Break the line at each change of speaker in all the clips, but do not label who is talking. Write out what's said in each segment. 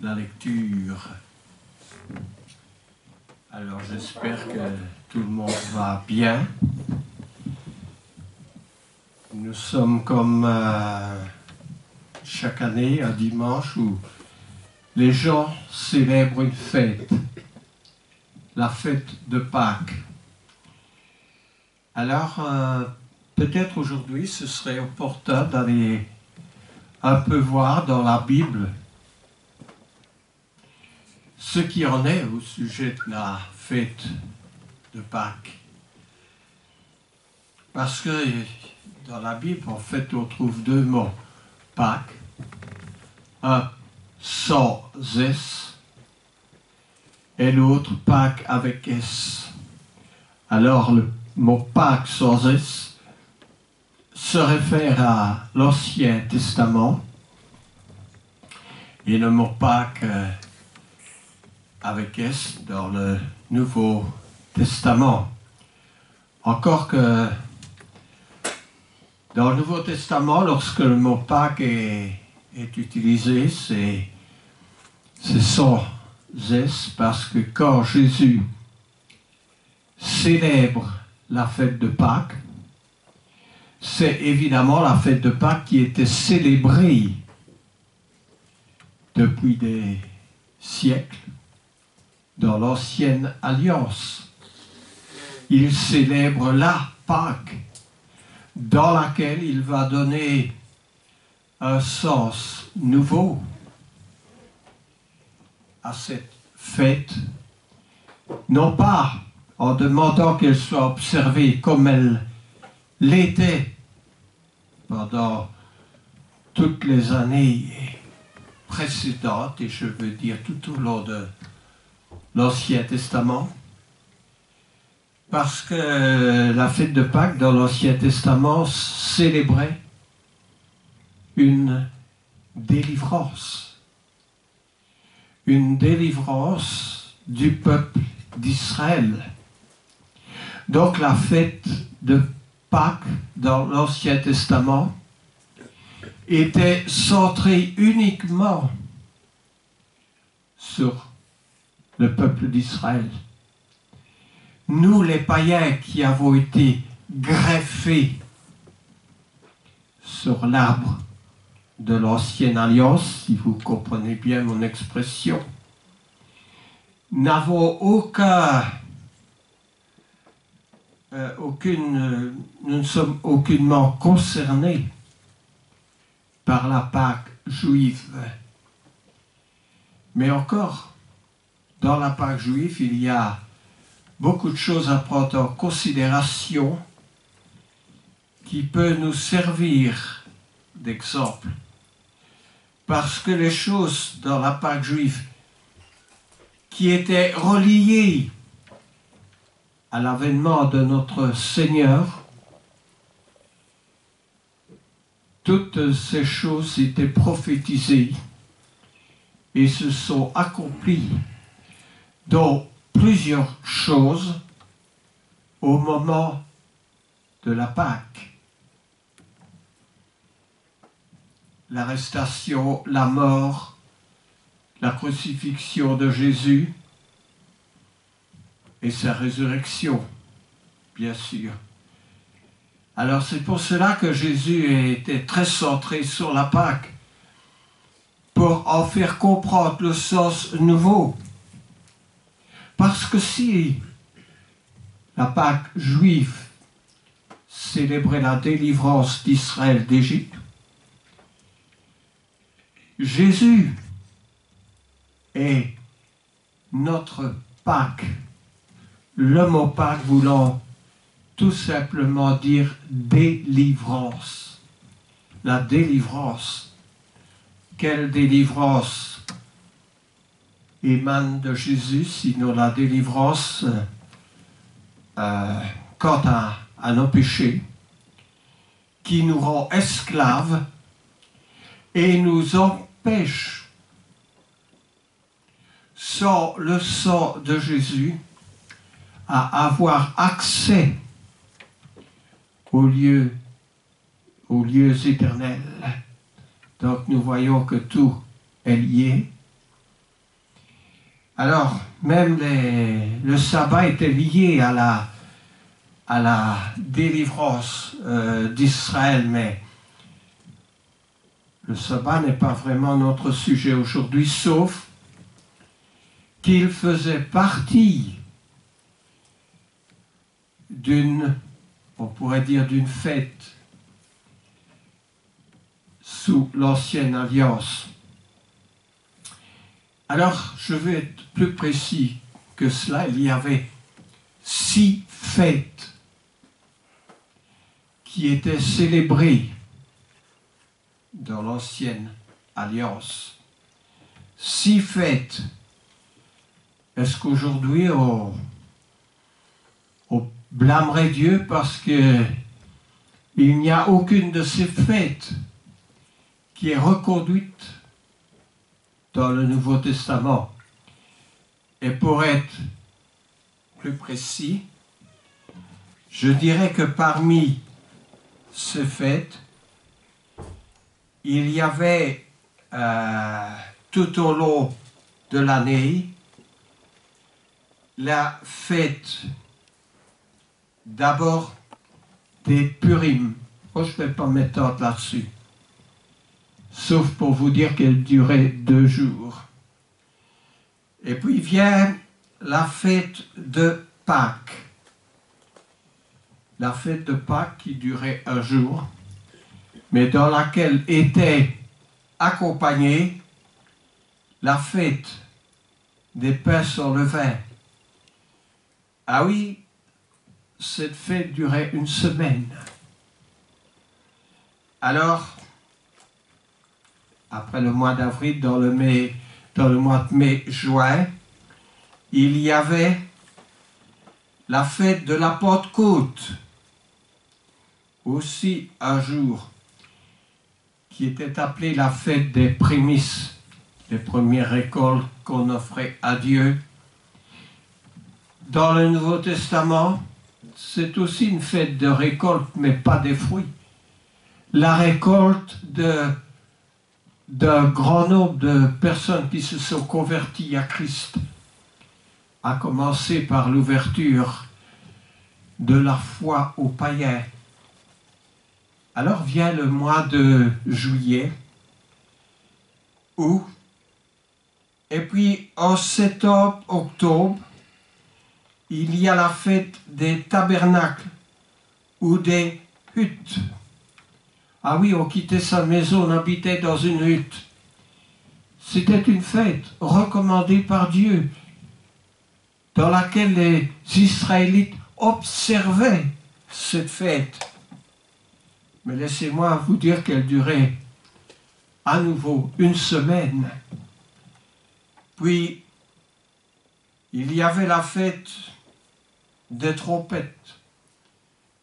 la lecture. Alors j'espère que tout le monde va bien. Nous sommes comme chaque année un dimanche où les gens célèbrent une fête, la fête de Pâques. Alors peut-être aujourd'hui ce serait opportun d'aller un peu voir dans la Bible ce qui en est au sujet de la fête de Pâques. Parce que dans la Bible, en fait, on trouve deux mots, Pâques, un sans S et l'autre Pâques avec S. Alors le mot Pâques sans S se réfère à l'Ancien Testament et le mot Pâques avec S dans le Nouveau Testament. Encore que dans le Nouveau Testament, lorsque le mot Pâques est utilisé, c'est sans S, parce que quand Jésus célèbre la fête de Pâques, c'est évidemment la fête de Pâques qui était célébrée depuis des siècles dans l'Ancienne Alliance. Il célèbre la Pâques dans laquelle il va donner un sens nouveau à cette fête, non pas en demandant qu'elle soit observée comme elle l'était pendant toutes les années précédentes, et je veux dire tout au long de l'Ancien Testament, parce que la fête de Pâques dans l'Ancien Testament célébrait une délivrance du peuple d'Israël. Donc la fête de Pâques dans l'Ancien Testament était centrée uniquement sur le peuple d'Israël. Nous, les païens qui avons été greffés sur l'arbre de l'Ancienne Alliance, si vous comprenez bien mon expression, n'avons nous ne sommes aucunement concernés par la Pâque juive. Mais encore, dans la Pâque juive, il y a beaucoup de choses à prendre en considération qui peut nous servir d'exemple. Parce que les choses dans la Pâque juive qui étaient reliées à l'avènement de notre Seigneur, toutes ces choses étaient prophétisées et se sont accomplies dans plusieurs choses au moment de la Pâque. L'arrestation, la mort, la crucifixion de Jésus et sa résurrection, bien sûr. Alors c'est pour cela que Jésus était très centré sur la Pâque, pour en faire comprendre le sens nouveau. Parce que si la Pâque juive célébrait la délivrance d'Israël d'Égypte, Jésus est notre Pâques. Le mot Pâques voulant tout simplement dire délivrance. La délivrance. Quelle délivrance émane de Jésus, sinon la délivrance quant à nos péchés, qui nous rend esclaves et nous empêche, sans le sang de Jésus, à avoir accès aux lieux éternels. Donc nous voyons que tout est lié. Alors, même le sabbat était lié à la délivrance d'Israël, mais le sabbat n'est pas vraiment notre sujet aujourd'hui, sauf qu'il faisait partie on pourrait dire d'une fête sous l'ancienne alliance. Alors, je vais être plus précis que cela. Il y avait 6 fêtes qui étaient célébrées dans l'ancienne alliance. 6 fêtes. Est-ce qu'aujourd'hui on blâmerait Dieu parce qu'il n'y a aucune de ces fêtes qui est reconduite dans le Nouveau Testament? Et pour être plus précis, je dirais que parmi ces fêtes, il y avait tout au long de l'année la fête d'abord des Purim. Moi, je ne vais pas m'étendre là-dessus, sauf pour vous dire qu'elle durait 2 jours. Et puis vient la fête de Pâques. La fête de Pâques qui durait 1 jour, mais dans laquelle était accompagnée la fête des pains sans levain. Ah oui, cette fête durait 1 semaine. Alors, après le mois d'avril, dans le mois de mai-juin, il y avait la fête de la Pentecôte, aussi 1 jour, qui était appelée la fête des prémices, les premières récoltes qu'on offrait à Dieu. Dans le Nouveau Testament, c'est aussi une fête de récolte, mais pas des fruits. La récolte d'un grand nombre de personnes qui se sont converties à Christ, à commencer par l'ouverture de la foi aux païens. Alors vient le mois de juillet, et puis en septembre, octobre, il y a la fête des tabernacles ou des huttes. Ah oui, on quittait sa maison, on habitait dans une hutte. C'était une fête recommandée par Dieu, dans laquelle les Israélites observaient cette fête. Mais laissez-moi vous dire qu'elle durait à nouveau 1 semaine. Puis, il y avait la fête des trompettes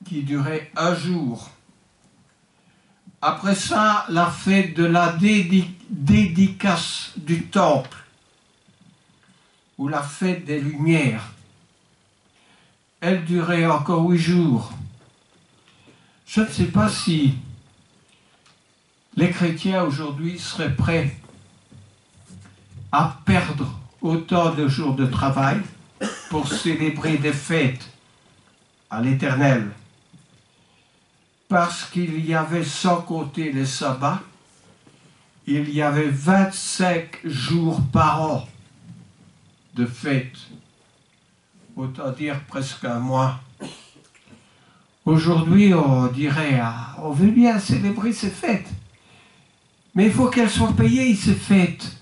qui durait 1 jour. Après ça, la fête de la dédicace du temple, ou la fête des Lumières. Elle durait encore 8 jours. Je ne sais pas si les chrétiens aujourd'hui seraient prêts à perdre autant de jours de travail pour célébrer des fêtes à l'Éternel. Parce qu'il y avait, sans compter les sabbats, il y avait 25 jours par an de fêtes. Autant dire presque 1 mois. Aujourd'hui, on dirait, on veut bien célébrer ces fêtes, mais il faut qu'elles soient payées, ces fêtes.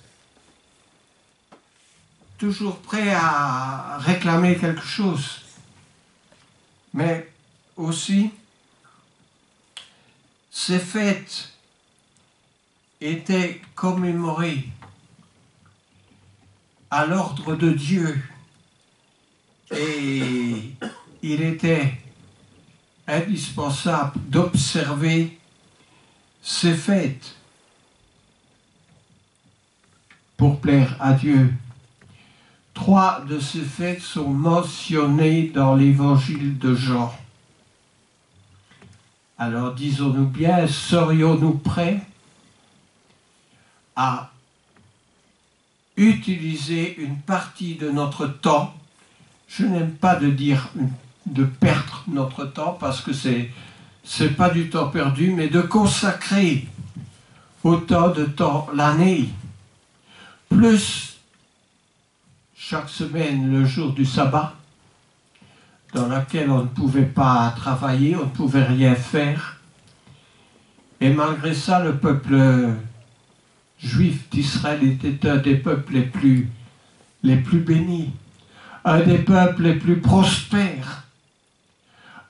Toujours prêt à réclamer quelque chose. Mais aussi, ces fêtes étaient commémorées à l'ordre de Dieu et il était indispensable d'observer ces fêtes pour plaire à Dieu. 3 de ces fêtes sont mentionnées dans l'évangile de Jean. Alors disons-nous bien, serions-nous prêts à utiliser une partie de notre temps. Je n'aime pas de perdre notre temps parce que c'est pas du temps perdu, mais de consacrer autant de temps l'année, plus chaque semaine le jour du sabbat, dans lequel on ne pouvait pas travailler, on ne pouvait rien faire. Et malgré ça, le peuple juif d'Israël était un des peuples les plus bénis, un des peuples les plus prospères,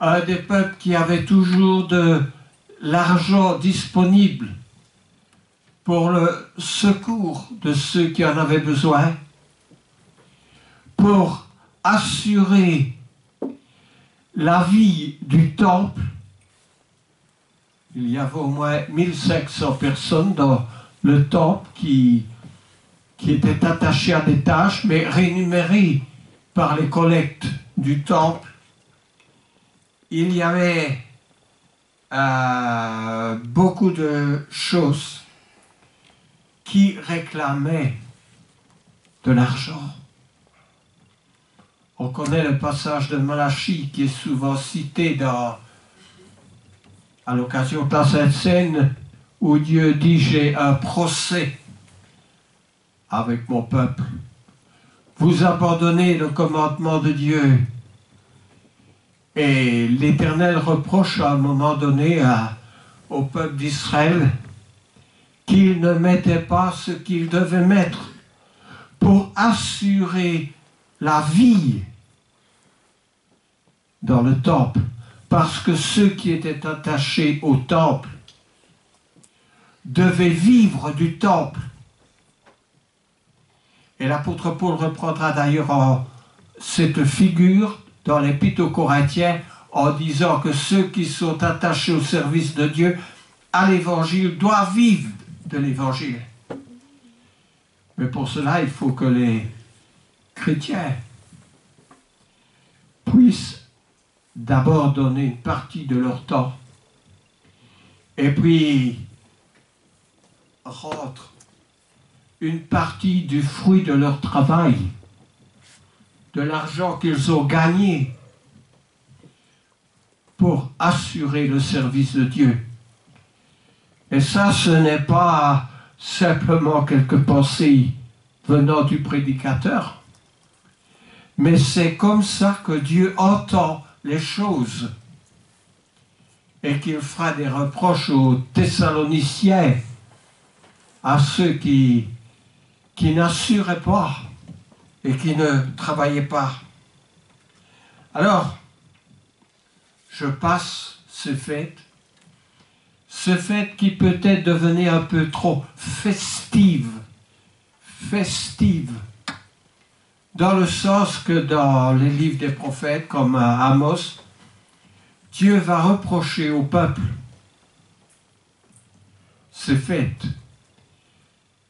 un des peuples qui avait toujours de l'argent disponible pour le secours de ceux qui en avaient besoin, pour assurer la vie du temple. Il y avait au moins 1500 personnes dans le temple qui étaient attachées à des tâches, mais rémunérées par les collectes du temple. Il y avait beaucoup de choses qui réclamaient de l'argent. On connaît le passage de Malachie qui est souvent cité à l'occasion de la Sainte Seine, où Dieu dit « J'ai un procès avec mon peuple. Vous abandonnez le commandement de Dieu. » Et l'Éternel reproche à un moment donné au peuple d'Israël qu'il ne mettait pas ce qu'il devait mettre pour assurer la vie dans le temple, parce que ceux qui étaient attachés au temple devaient vivre du temple. Et l'apôtre Paul reprendra d'ailleurs cette figure dans l'Épître aux Corinthiens en disant que ceux qui sont attachés au service de Dieu à l'Évangile doivent vivre de l'Évangile. Mais pour cela, il faut que les chrétiens puissent d'abord donner une partie de leur temps et puis rendre une partie du fruit de leur travail, de l'argent qu'ils ont gagné pour assurer le service de Dieu. Et ça, ce n'est pas simplement quelques pensées venant du prédicateur, mais c'est comme ça que Dieu entend les choses et qu'il fera des reproches aux Thessaloniciens, à ceux qui n'assuraient pas et qui ne travaillaient pas. Alors, je passe ce fait qui peut-être devenait un peu trop festive, dans le sens que dans les livres des prophètes, comme Amos, Dieu va reprocher au peuple ces fêtes,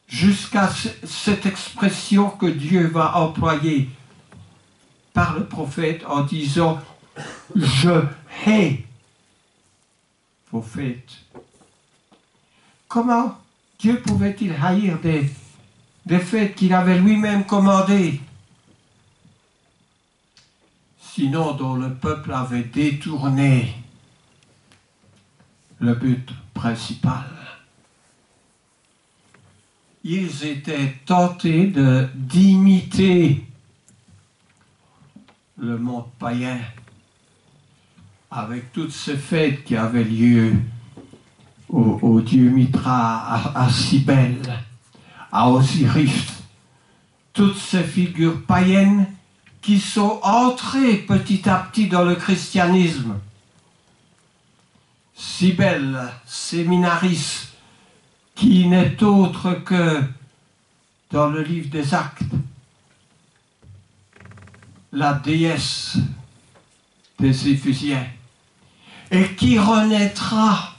jusqu'à cette expression que Dieu va employer par le prophète en disant « Je hais vos fêtes ». Comment Dieu pouvait-il haïr des fêtes qu'il avait lui-même commandées, sinon dont le peuple avait détourné le but principal? Ils étaient tentés d'imiter le monde païen avec toutes ces fêtes qui avaient lieu au dieu Mitra, à Cybèle, à Osiris, toutes ces figures païennes qui sont entrées petit à petit dans le christianisme. Cybèle, Séminaris, qui n'est autre que, dans le livre des Actes, la déesse des Éphésiens, et qui renaîtra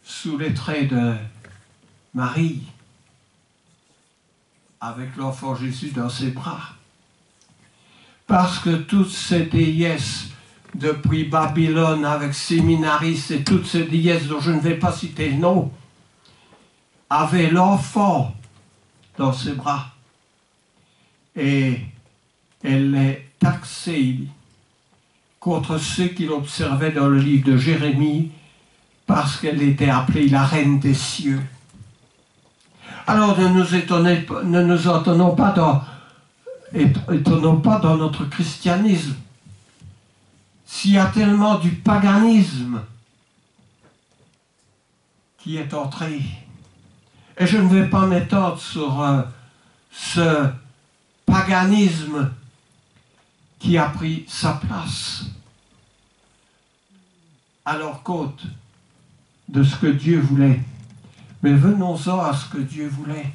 sous les traits de Marie, avec l'enfant Jésus dans ses bras. Parce que toutes ces déesses, depuis Babylone avec Séminaris et toutes ces déesses dont je ne vais pas citer le nom, avaient l'enfant dans ses bras. Et elle est taxée contre ceux qui l'observaient dans le livre de Jérémie parce qu'elle était appelée la reine des cieux. Alors ne nous étonnons pas dans notre christianisme. S'il y a tellement du paganisme qui est entré, et je ne vais pas m'étendre sur ce paganisme qui a pris sa place à l'encontre de ce que Dieu voulait. Mais venons-en à ce que Dieu voulait.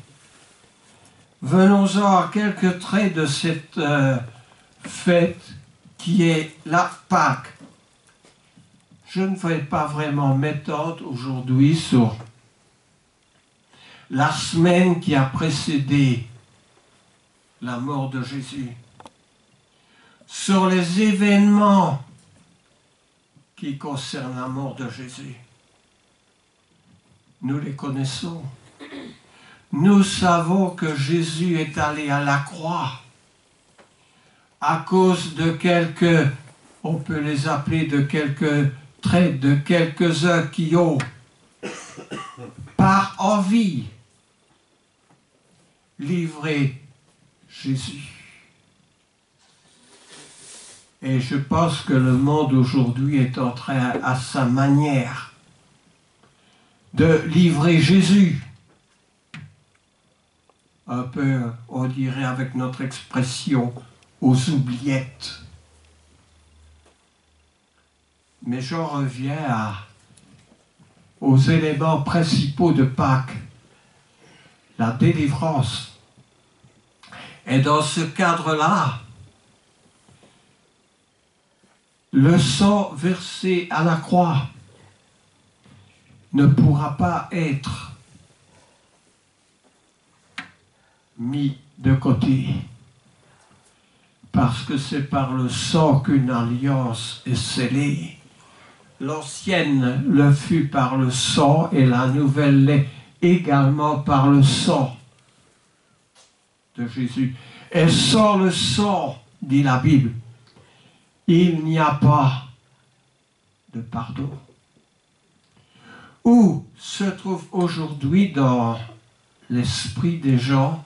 Venons-en à quelques traits de cette fête qui est la Pâque. Je ne vais pas vraiment m'étendre aujourd'hui sur la semaine qui a précédé la mort de Jésus, sur les événements qui concernent la mort de Jésus. Nous les connaissons. Nous savons que Jésus est allé à la croix à cause de quelques, on peut les appeler de quelques traits, de quelques-uns qui ont, par envie, livré Jésus. Et je pense que le monde aujourd'hui est en train, à sa manière, de livrer Jésus. Un peu, on dirait avec notre expression, aux oubliettes. Mais j'en reviens aux éléments principaux de Pâques, la délivrance. Et dans ce cadre-là, le sang versé à la croix ne pourra pas être mis de côté, parce que c'est par le sang qu'une alliance est scellée. L'ancienne le fut par le sang et la nouvelle l'est également par le sang de Jésus. Et sans le sang, dit la Bible, il n'y a pas de pardon. Où se trouve aujourd'hui dans l'esprit des gens,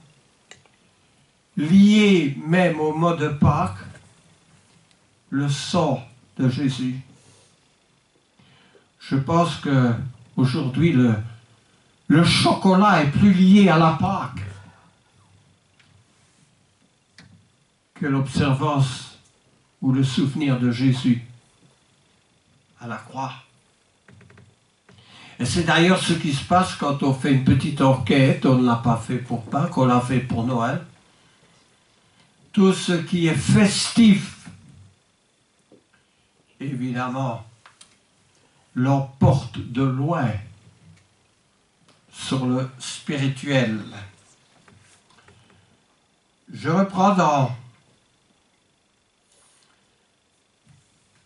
lié même au mot de Pâques, le sang de Jésus. Je pense que aujourd'hui le chocolat est plus lié à la Pâque que l'observance ou le souvenir de Jésus à la croix. Et c'est d'ailleurs ce qui se passe quand on fait une petite enquête, on ne l'a pas fait pour Pâques, on l'a fait pour Noël. Tout ce qui est festif, évidemment, l'emporte de loin sur le spirituel. Je reprends dans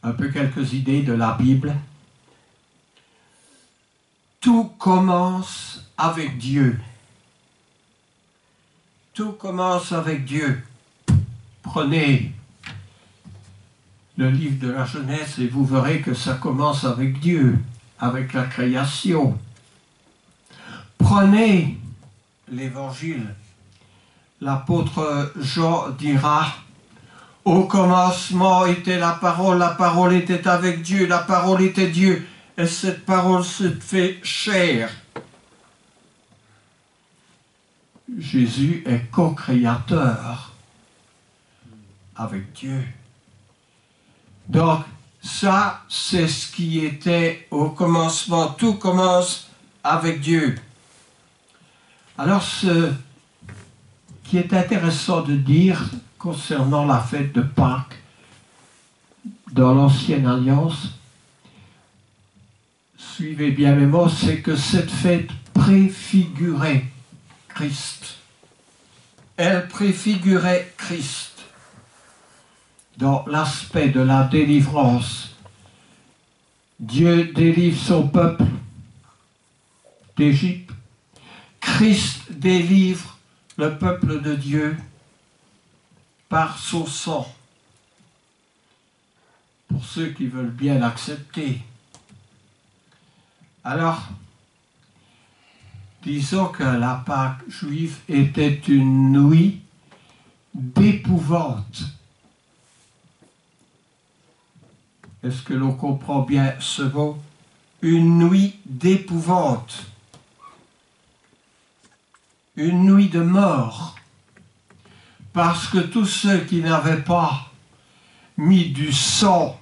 un peu quelques idées de la Bible. Tout commence avec Dieu. Tout commence avec Dieu. Prenez le livre de la Genèse et vous verrez que ça commence avec Dieu, avec la création. Prenez l'Évangile. L'apôtre Jean dira: au commencement était la parole était avec Dieu, la parole était Dieu, et cette parole se fait chair. Jésus est co-créateur avec Dieu. Donc, ça, c'est ce qui était au commencement. Tout commence avec Dieu. Alors, ce qui est intéressant de dire concernant la fête de Pâques dans l'Ancienne Alliance, suivez bien mes mots, c'est que cette fête préfigurait Christ. Elle préfigurait Christ dans l'aspect de la délivrance. Dieu délivre son peuple d'Égypte. Christ délivre le peuple de Dieu par son sang, pour ceux qui veulent bien l'accepter. Alors, disons que la Pâque juive était une nuit d'épouvante. Est-ce que l'on comprend bien ce mot? Une nuit d'épouvante. Une nuit de mort. Parce que tous ceux qui n'avaient pas mis du sang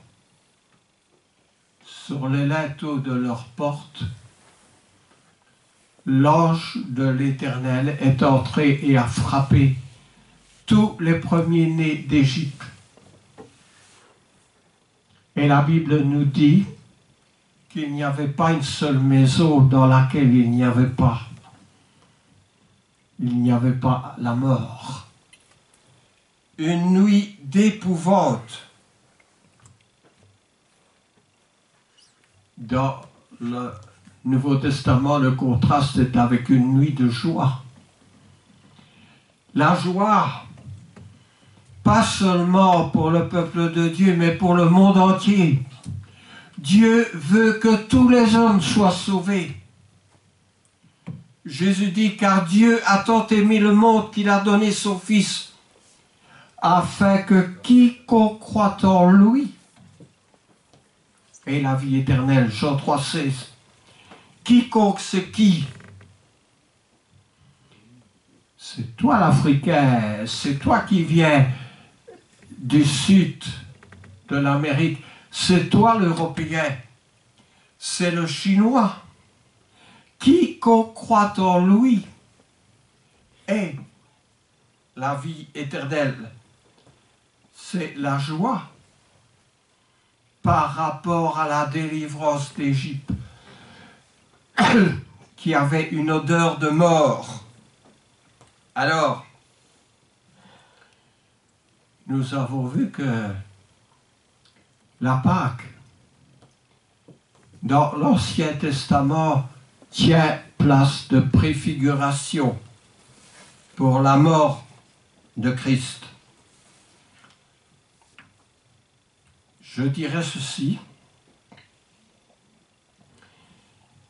sur les linteaux de leurs portes, l'ange de l'Éternel est entré et a frappé tous les premiers-nés d'Égypte. Et la Bible nous dit qu'il n'y avait pas une seule maison dans laquelle il n'y avait pas la mort. Une nuit d'épouvante. Dans le Nouveau Testament, le contraste est avec une nuit de joie. La joie, pas seulement pour le peuple de Dieu, mais pour le monde entier. Dieu veut que tous les hommes soient sauvés. Jésus dit, car Dieu a tant aimé le monde qu'il a donné son Fils, afin que quiconque croit en lui ait la vie éternelle. Jean 3,16. Quiconque, c'est qui? C'est toi l'Africain, c'est toi qui viens du sud de l'Amérique, c'est toi l'Européen, c'est le Chinois. Quiconque croit en lui ait la vie éternelle. C'est la joie par rapport à la délivrance d'Égypte qui avait une odeur de mort. Alors, nous avons vu que la Pâque, dans l'Ancien Testament, tient place de préfiguration pour la mort de Christ. Je dirais ceci,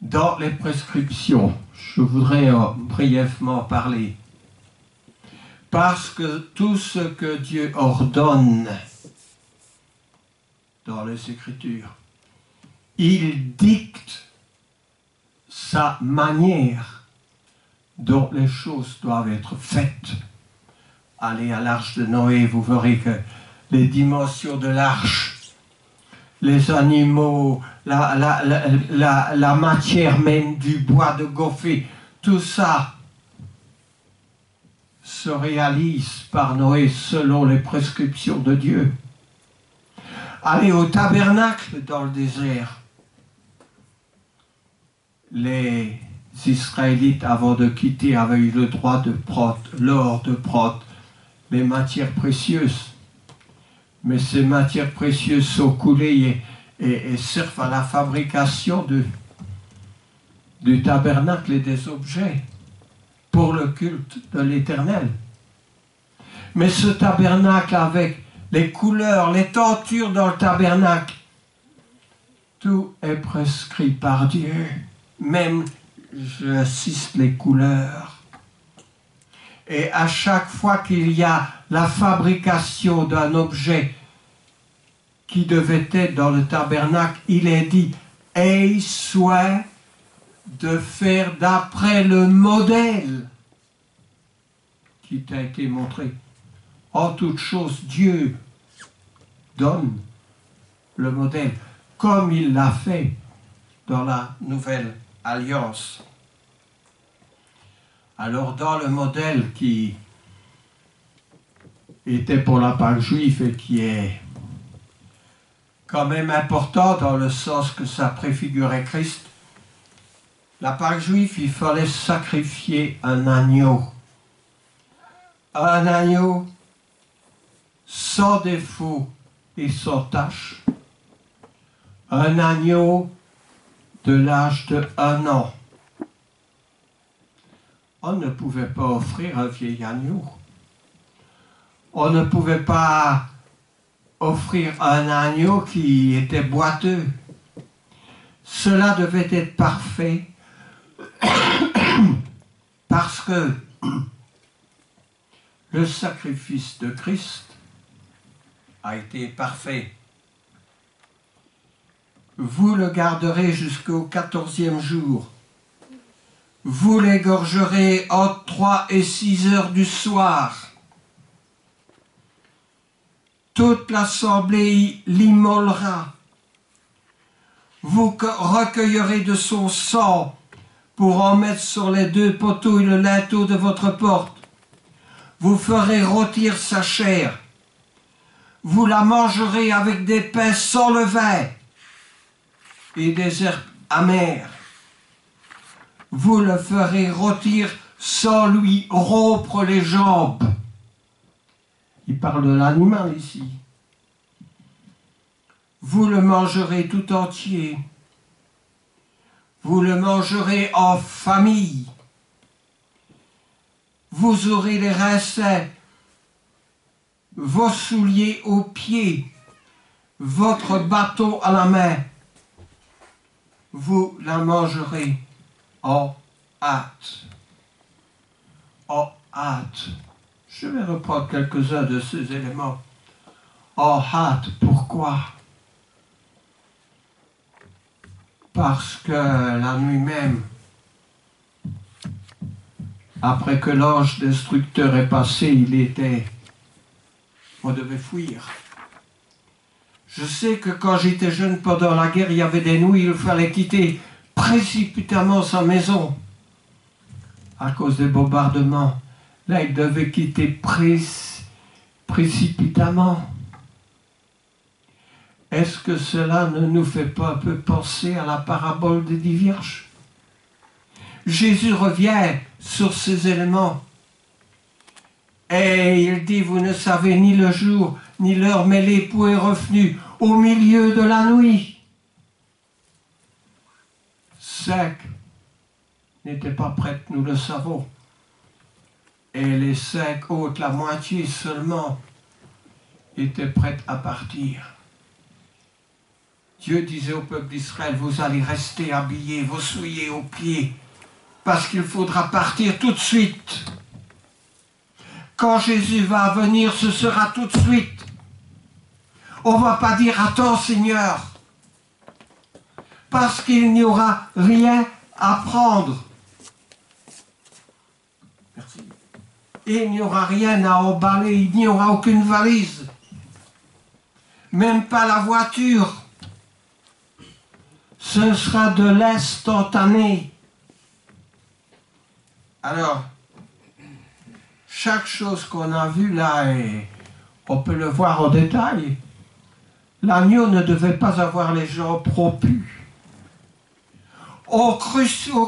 dans les prescriptions, je voudrais brièvement parler, parce que tout ce que Dieu ordonne dans les Écritures, il dicte sa manière dont les choses doivent être faites. Allez à l'arche de Noé, vous verrez que les dimensions de l'arche, les animaux, la matière même du bois de gopher, tout ça se réalise par Noé selon les prescriptions de Dieu. Allez au tabernacle dans le désert. Les Israélites, avant de quitter, avaient eu le droit de prendre l'or, de prendre les matières précieuses. Mais ces matières précieuses sont coulées et servent à la fabrication du tabernacle et des objets pour le culte de l'Éternel. Mais ce tabernacle avec les couleurs, les tentures dans le tabernacle, tout est prescrit par Dieu. Même, j'insiste, les couleurs. Et à chaque fois qu'il y a la fabrication d'un objet qui devait être dans le tabernacle, il est dit « Aie soin de faire d'après le modèle qui t'a été montré. » En toute chose, Dieu donne le modèle, comme il l'a fait dans la Nouvelle Alliance. Alors, dans le modèle qui était pour la Pâque juive et qui est quand même important dans le sens que ça préfigurait Christ, la Pâque juive, il fallait sacrifier un agneau. Un agneau sans défaut et sans tache. Un agneau de l'âge de 1 an. On ne pouvait pas offrir un vieil agneau. On ne pouvait pas offrir un agneau qui était boiteux. Cela devait être parfait parce que le sacrifice de Christ a été parfait. Vous le garderez jusqu'au 14e jour. Vous l'égorgerez entre 3 et 6 heures du soir. Toute l'assemblée l'immolera. Vous recueillerez de son sang pour en mettre sur les 2 poteaux et le linteau de votre porte. Vous ferez rôtir sa chair. Vous la mangerez avec des pains sans levain et des herbes amères. Vous le ferez rôtir sans lui rompre les jambes. Il parle de l'animal ici. Vous le mangerez tout entier. Vous le mangerez en famille. Vous aurez les reins sains, vos souliers aux pieds, votre bâton à la main. Vous la mangerez en hâte. En hâte. Je vais reprendre quelques-uns de ces éléments. En hâte, pourquoi? Parce que la nuit même, après que l'ange destructeur est passé, on devait fuir. Je sais que quand j'étais jeune pendant la guerre, il y avait des nuits où il fallait quitter précipitamment sa maison à cause des bombardements. Là, il devait quitter précipitamment. Est-ce que cela ne nous fait pas un peu penser à la parabole des 10 vierges? Jésus revient sur ces éléments. Et il dit, vous ne savez ni le jour, ni l'heure, mais l'époux est revenu au milieu de la nuit. 5 n'étaient pas prêtes, nous le savons. Et les 5 autres, la moitié seulement, étaient prêtes à partir. Dieu disait au peuple d'Israël, vous allez rester habillés, vous souillés aux pieds, parce qu'il faudra partir tout de suite. Quand Jésus va venir, ce sera tout de suite. On ne va pas dire, attends Seigneur, parce qu'il n'y aura rien à prendre. Merci. Et il n'y aura rien à emballer, il n'y aura aucune valise, même pas la voiture. Ce sera de l'instantané. Alors, chaque chose qu'on a vue là, et on peut le voir en détail, l'agneau ne devait pas avoir les jambes rompues. Au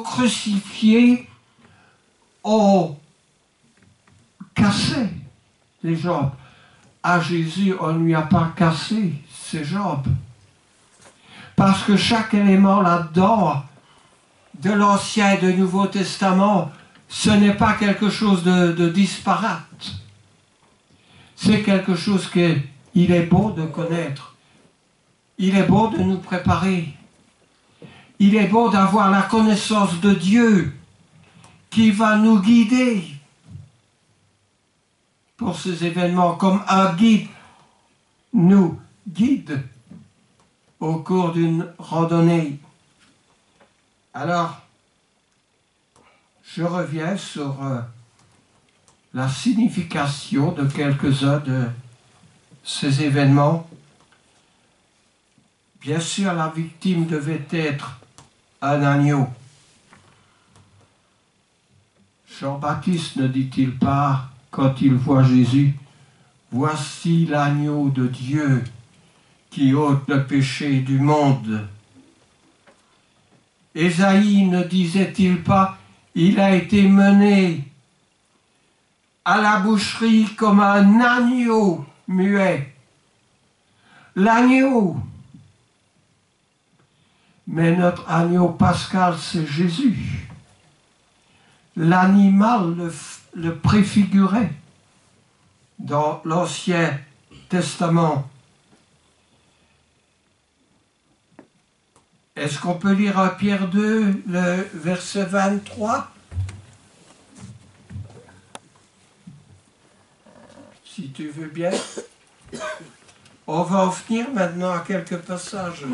crucifié, on cassait les jambes. À Jésus, on ne lui a pas cassé ses jambes. Parce que chaque élément là-dedans, de l'Ancien et du Nouveau Testament, ce n'est pas quelque chose de disparate. C'est quelque chose qu'il est bon de connaître. Il est bon de nous préparer. Il est bon d'avoir la connaissance de Dieu qui va nous guider pour ces événements, comme un guide nous guide au cours d'une randonnée. Alors, je reviens sur la signification de quelques-uns de ces événements. Bien sûr, la victime devait être un agneau. Jean-Baptiste ne dit-il pas, quand il voit Jésus, « Voici l'agneau de Dieu qui ôte le péché du monde. » Ésaïe ne disait-il pas, il a été mené à la boucherie comme un agneau muet. L'agneau. Mais notre agneau pascal, c'est Jésus. l'animal le préfigurait dans l'Ancien Testament. Est-ce qu'on peut lire à Pierre 2, le verset 23? Si tu veux bien. On va en venir maintenant à quelques passages.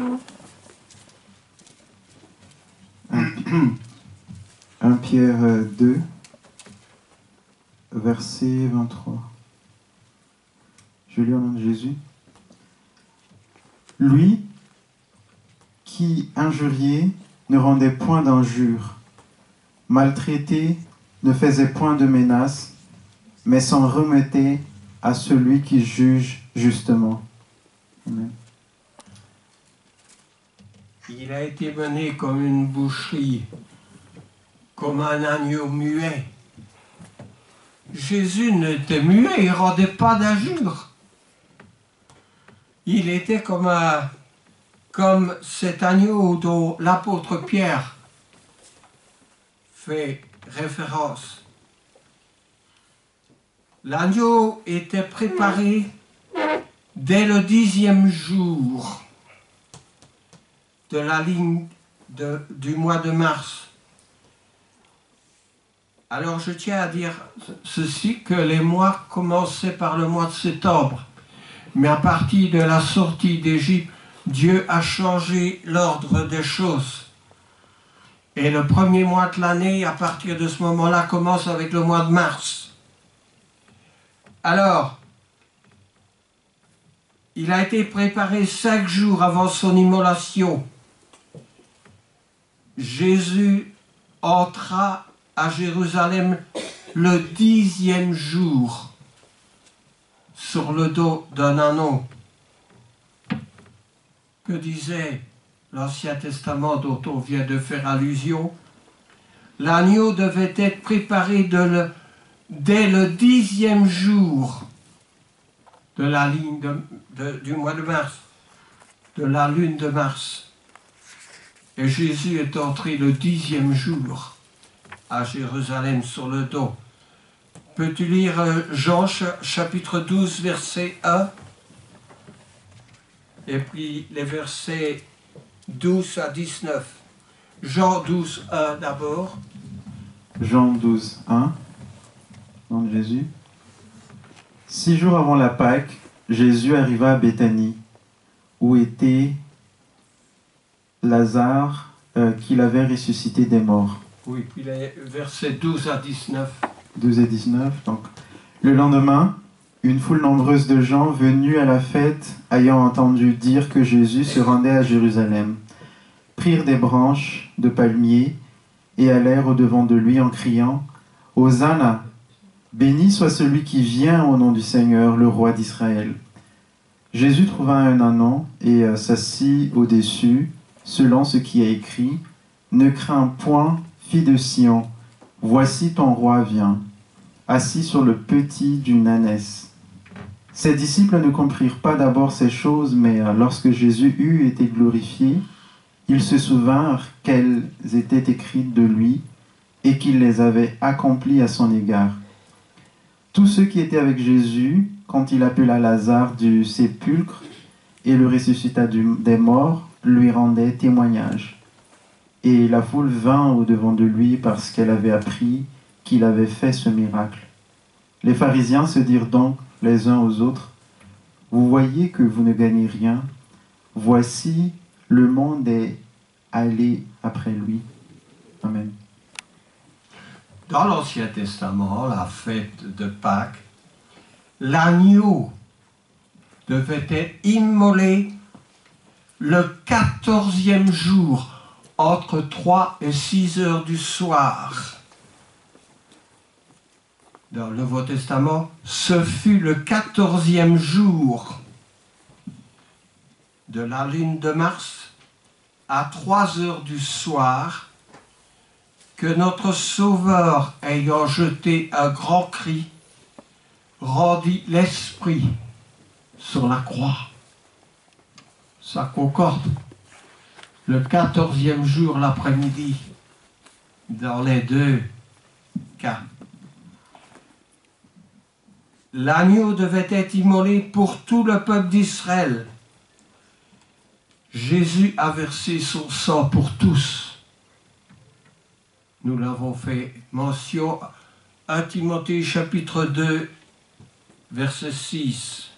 1 Pierre 2, verset 23. Je lis au nom de Jésus. Lui qui, injurié, ne rendait point d'injure, maltraité, ne faisait point de menaces, mais s'en remettait à celui qui juge justement. Amen.
Il a été mené comme une boucherie, comme un agneau muet. Jésus n'était muet, il ne rendait pas d'injure. Il était comme cet agneau dont l'apôtre Pierre fait référence. L'agneau était préparé dès le 10e jour de la ligne du mois de mars. Alors je tiens à dire ceci, que les mois commençaient par le mois de septembre, mais à partir de la sortie d'Égypte, Dieu a changé l'ordre des choses. Et le premier mois de l'année, à partir de ce moment-là, commence avec le mois de mars. Alors, il a été préparé 5 jours avant son immolation. Jésus entra à Jérusalem le 10e jour sur le dos d'un ânon. Que disait l'Ancien Testament dont on vient de faire allusion? L'agneau devait être préparé dès le 10e jour de la ligne du mois de mars, de la lune de mars. Et Jésus est entré le 10e jour à Jérusalem sur le dos. Peux-tu lire Jean chapitre 12, verset 1? Et puis les versets 12 à 19. Jean 12, 1 d'abord.
Jean 12, 1. Nom de Jésus. 6 jours avant la Pâque, Jésus arriva à Béthanie, où était Lazare, qu'il avait ressuscité des morts.
Oui, puis les versets 12 à 19.
12 et 19. Donc, le lendemain, une foule nombreuse de gens venus à la fête, ayant entendu dire que Jésus se rendait à Jérusalem, prirent des branches de palmier et allèrent au-devant de lui en criant « Hosanna ! Béni soit celui qui vient au nom du Seigneur, le roi d'Israël. » Jésus trouva un ânon et s'assit au-dessus, selon ce qui est écrit « Ne crains point, fille de Sion, voici ton roi vient, assis sur le petit d'une ânesse. » Ses disciples ne comprirent pas d'abord ces choses, mais lorsque Jésus eut été glorifié, ils se souvinrent qu'elles étaient écrites de lui et qu'il les avait accomplies à son égard. Tous ceux qui étaient avec Jésus, quand il appela Lazare du sépulcre et le ressuscita des morts, lui rendaient témoignage. Et la foule vint au-devant de lui parce qu'elle avait appris qu'il avait fait ce miracle. Les pharisiens se dirent donc les uns aux autres, « Vous voyez que vous ne gagnez rien. Voici, le monde est allé après lui. » Amen.
Dans l'Ancien Testament, la fête de Pâques, l'agneau devait être immolé le 14e jour, entre 3 et 6 heures du soir. Dans le Nouveau Testament, ce fut le 14e jour de la lune de mars, à 3 heures du soir, que notre Sauveur, ayant jeté un grand cri, rendit l'esprit sur la croix. Ça concorde. Le 14e jour l'après-midi, dans les deux cas. L'agneau devait être immolé pour tout le peuple d'Israël. Jésus a versé son sang pour tous. Nous l'avons fait mention 1 Timothée chapitre 2, verset 6.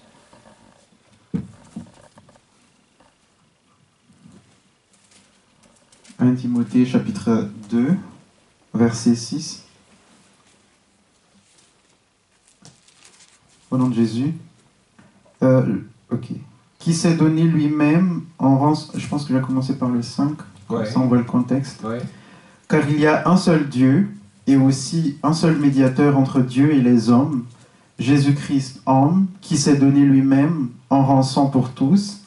1 Timothée chapitre 2, verset 6. Au nom de Jésus. Ok. Qui s'est donné lui-même en rançon. Je pense que je vais commencer par le 5. Comme ça, on voit le contexte.
Ouais.
Car il y a un seul Dieu et aussi un seul médiateur entre Dieu et les hommes, Jésus-Christ, homme, qui s'est donné lui-même en rançon pour tous.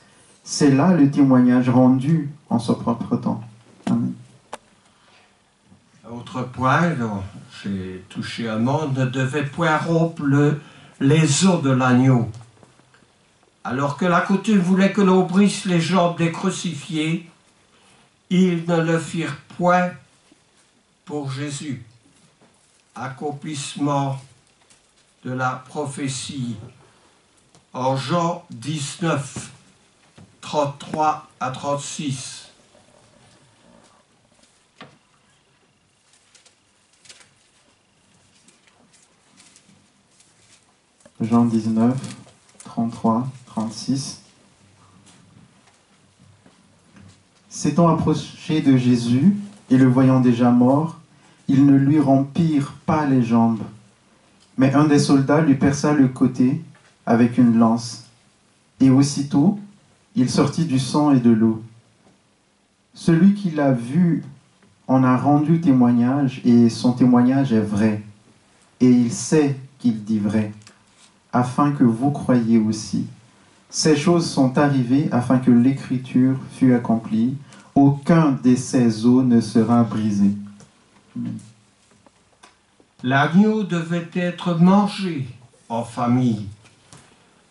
C'est là le témoignage rendu en son propre temps. Amen.
Autre point dont j'ai touché un mot, ne devait point rompre les os de l'agneau. Alors que la coutume voulait que l'on brise les jambes des crucifiés, ils ne le firent point pour Jésus. Accomplissement de la prophétie en Jean 19, 33 à 36.
Jean 19, 33, 36. S'étant approché de Jésus et le voyant déjà mort, ils ne lui rompirent pas les jambes. Mais un des soldats lui perça le côté avec une lance. Et aussitôt, il sortit du sang et de l'eau. Celui qui l'a vu en a rendu témoignage, et son témoignage est vrai. Et il sait qu'il dit vrai, afin que vous croyiez aussi. Ces choses sont arrivées afin que l'écriture fût accomplie. Aucun de ces os ne sera brisé. Amen.
L'agneau devait être mangé en famille,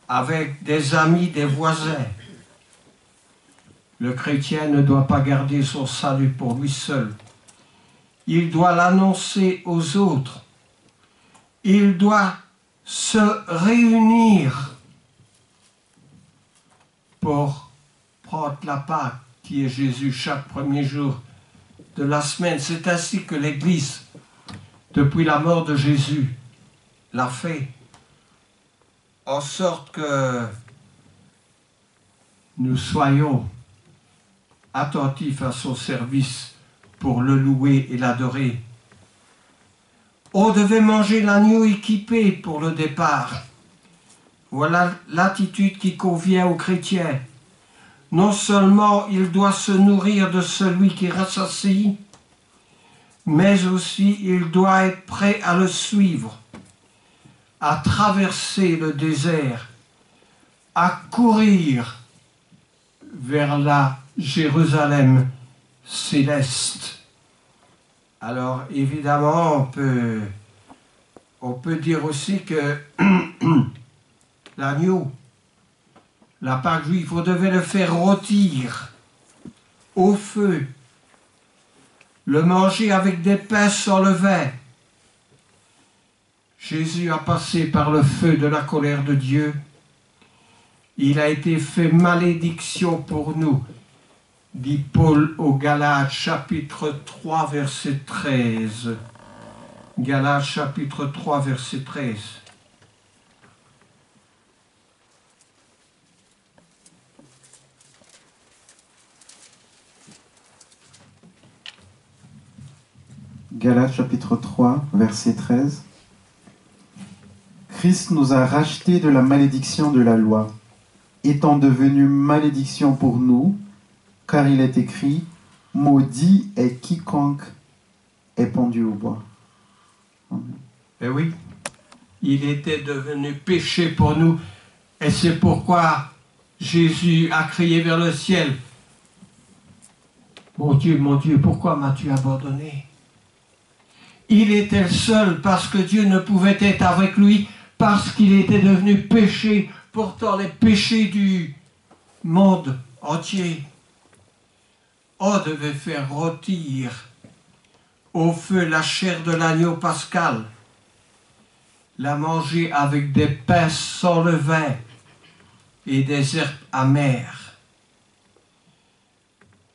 avec des amis, des voisins. Le chrétien ne doit pas garder son salut pour lui seul. Il doit l'annoncer aux autres. Il doit se réunir pour prendre la Pâque qui est Jésus chaque premier jour de la semaine. C'est ainsi que l'Église, depuis la mort de Jésus, l'a fait, en sorte que nous soyons attentifs à son service pour le louer et l'adorer. On devait manger l'agneau équipé pour le départ. Voilà l'attitude qui convient aux chrétiens. Non seulement il doit se nourrir de celui qui rassasie, mais aussi il doit être prêt à le suivre, à traverser le désert, à courir vers la Jérusalem céleste. Alors évidemment, on peut dire aussi que l'agneau, la Pâque juive, on devait le faire rôtir au feu, le manger avec des pains sans levain. Jésus a passé par le feu de la colère de Dieu. Il a été fait malédiction pour nous, dit Paul aux Galates, chapitre 3, verset 13. Galates, chapitre 3, verset 13.
Galates chapitre 3, verset 13. Christ nous a rachetés de la malédiction de la loi, étant devenu malédiction pour nous, car il est écrit, maudit est quiconque est pendu au bois. Amen.
Eh oui, il était devenu péché pour nous, et c'est pourquoi Jésus a crié vers le ciel, mon Dieu, pourquoi m'as-tu abandonné? Il était seul parce que Dieu ne pouvait être avec lui, parce qu'il était devenu péché, portant les péchés du monde entier. On devait faire rôtir au feu la chair de l'agneau pascal, la manger avec des pains sans levain et des herbes amères.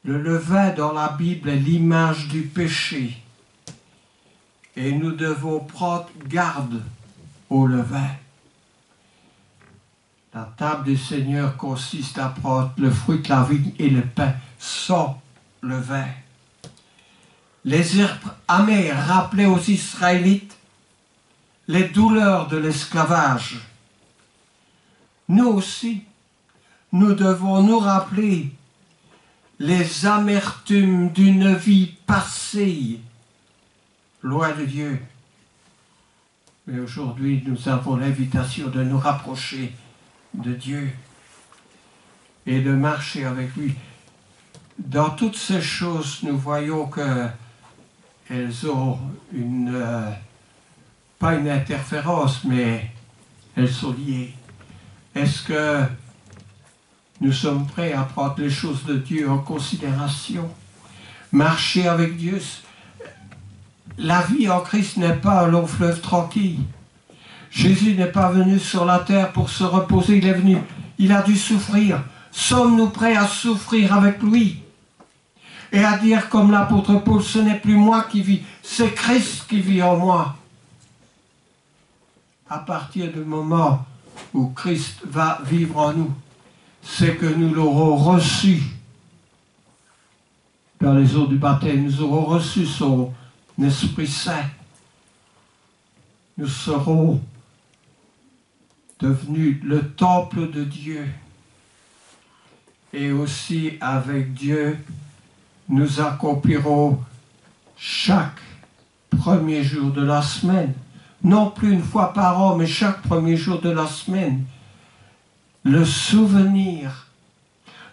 Le levain dans la Bible est l'image du péché et nous devons prendre garde au levain. La table du Seigneur consiste à prendre le fruit de la vigne et le pain sans levain. Les herbes amères rappelaient aux Israélites les douleurs de l'esclavage. Nous aussi, nous devons nous rappeler les amertumes d'une vie passée, loin de Dieu. Mais aujourd'hui, nous avons l'invitation de nous rapprocher de Dieu et de marcher avec lui. Dans toutes ces choses, nous voyons qu'elles ont pas une interférence, mais elles sont liées. Est-ce que nous sommes prêts à prendre les choses de Dieu en considération? Marcher avec Dieu. La vie en Christ n'est pas un long fleuve tranquille. Jésus n'est pas venu sur la terre pour se reposer, il a dû souffrir. Sommes-nous prêts à souffrir avec lui? Et à dire comme l'apôtre Paul, ce n'est plus moi qui vis, c'est Christ qui vit en moi. À partir du moment où Christ va vivre en nous, c'est que nous l'aurons reçu dans les eaux du baptême, nous aurons reçu son Esprit Saint. Nous serons devenus le temple de Dieu. Et aussi avec Dieu, nous accomplirons chaque premier jour de la semaine, non plus une fois par an, mais chaque premier jour de la semaine, le souvenir,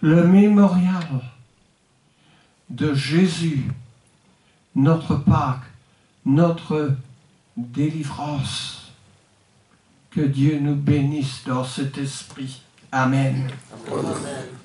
le mémorial de Jésus, notre Pâques, notre délivrance. Que Dieu nous bénisse dans cet esprit. Amen. Amen.